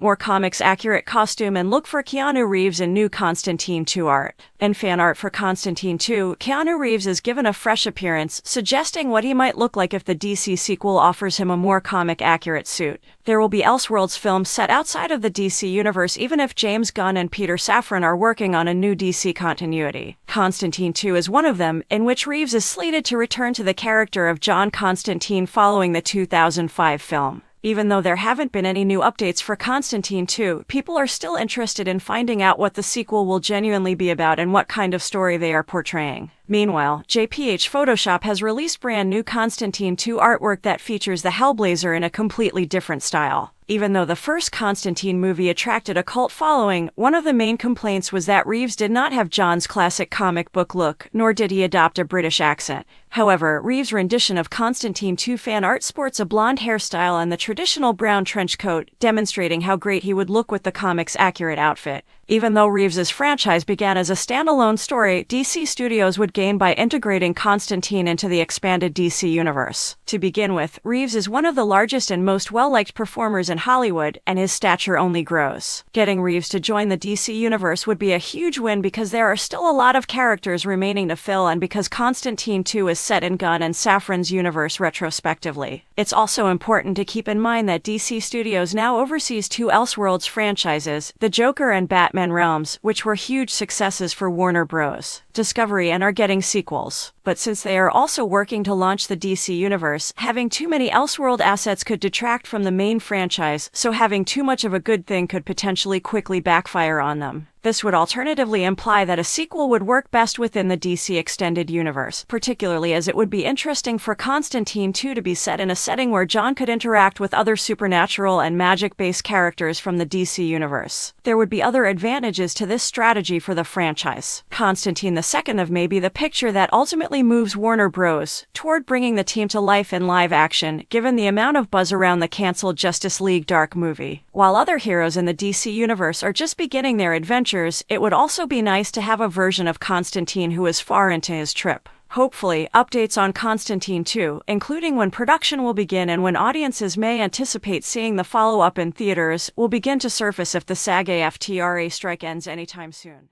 more comics-accurate costume and look for Keanu Reeves in new Constantine 2 art. In fan art for Constantine 2, Keanu Reeves is given a fresh appearance, suggesting what he might look like if the DC sequel offers him a more comic-accurate suit. There will be Elseworlds films set outside of the DC universe even if James Gunn and Peter Safran are working on a new DC continuity. Constantine 2 is one of them, in which Reeves is slated to return to the character of John Constantine following the 2005 film. Even though there haven't been any new updates for Constantine 2, people are still interested in finding out what the sequel will genuinely be about and what kind of story they are portraying. Meanwhile, JPH Photoshop has released brand new Constantine 2 artwork that features the Hellblazer in a completely different style. Even though the first Constantine movie attracted a cult following, one of the main complaints was that Reeves did not have John's classic comic book look, nor did he adopt a British accent. However, Reeves' rendition of Constantine 2 fan art sports a blonde hairstyle and the traditional brown trench coat, demonstrating how great he would look with the comic's accurate outfit. Even though Reeves' franchise began as a standalone story, DC Studios would gain by integrating Constantine into the expanded DC universe. To begin with, Reeves is one of the largest and most well-liked performers in Hollywood, and his stature only grows. Getting Reeves to join the DC universe would be a huge win because there are still a lot of characters remaining to fill and because Constantine 2 is set in Gunn and Safran's universe retrospectively. It's also important to keep in mind that DC Studios now oversees two Elseworlds franchises, The Joker and Batman Realms, which were huge successes for Warner Bros. Discovery and are getting sequels. But since they are also working to launch the DC universe, having too many Elseworld assets could detract from the main franchise, so having too much of a good thing could potentially quickly backfire on them. This would alternatively imply that a sequel would work best within the DC extended universe, particularly as it would be interesting for Constantine 2 to be set in a setting where John could interact with other supernatural and magic-based characters from the DC universe. There would be other advantages to this strategy for the franchise. Constantine II may be the picture that ultimately moves Warner Bros. Toward bringing the team to life in live action, given the amount of buzz around the cancelled Justice League Dark movie. While other heroes in the DC universe are just beginning their adventures, it would also be nice to have a version of Constantine who is far into his trip. Hopefully, updates on Constantine 2, including when production will begin and when audiences may anticipate seeing the follow-up in theaters, will begin to surface if the SAG-AFTRA strike ends anytime soon.